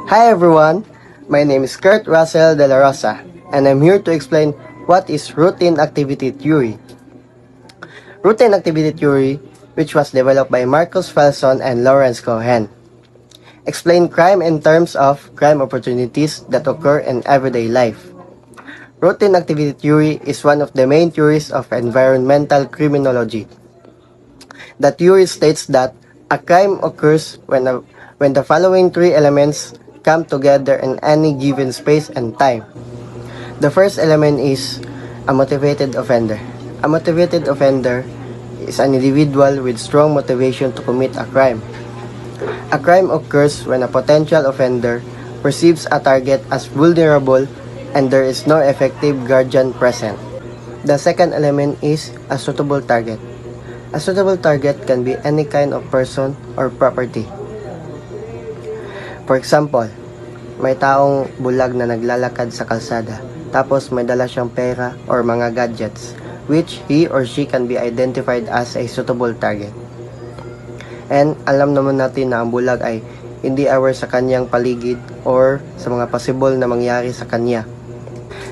Hi everyone, my name is Kurt Russell de la Rosa, and I'm here to explain what is routine activity theory. Routine activity theory, which was developed by Marcus Felson and Lawrence Cohen, explain crime in terms of crime opportunities that occur in everyday life. Routine activity theory is one of the main theories of environmental criminology. The theory states that a crime occurs when the following three elements come together in any given space and time. The first element is a motivated offender. A motivated offender is an individual with strong motivation to commit a crime. A crime occurs when a potential offender perceives a target as vulnerable and there is no effective guardian present. The second element is a suitable target. A suitable target can be any kind of person or property. For example, may taong bulag na naglalakad sa kalsada, tapos may dala siyang pera or mga gadgets, which he or she can be identified as a suitable target. And alam naman natin na ang bulag ay hindi aware sa kanyang paligid or sa mga possible na mangyari sa kanya.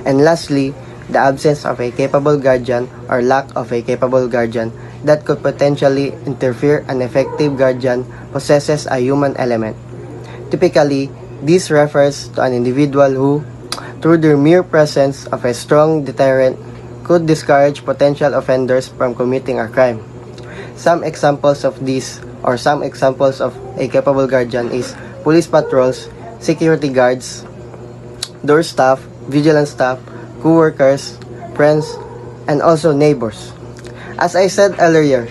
And lastly, the absence of a capable guardian or lack of a capable guardian that could potentially interfere an effective guardian possesses a human element. Typically, this refers to an individual who, through their mere presence of a strong deterrent, could discourage potential offenders from committing a crime. Some examples of a capable guardian is police patrols, security guards, door staff, vigilance staff, co-workers, friends, and also neighbors. As I said earlier,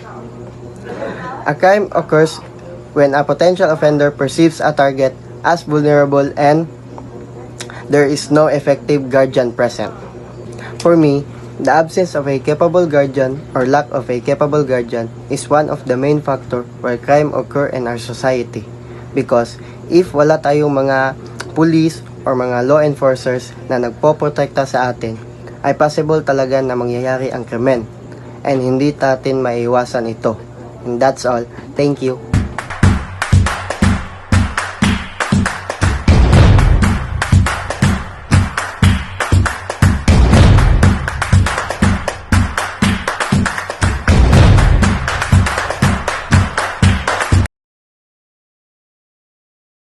a crime occurs when a potential offender perceives a target as vulnerable and there is no effective guardian present. For me, the absence of a capable guardian or lack of a capable guardian is one of the main factors where crime occur in our society. Because if wala tayong mga police or mga law enforcers na nagpoprotekta sa atin, ay possible talaga na mangyayari ang krimen and hindi natin maiwasan ito. And that's all. Thank you.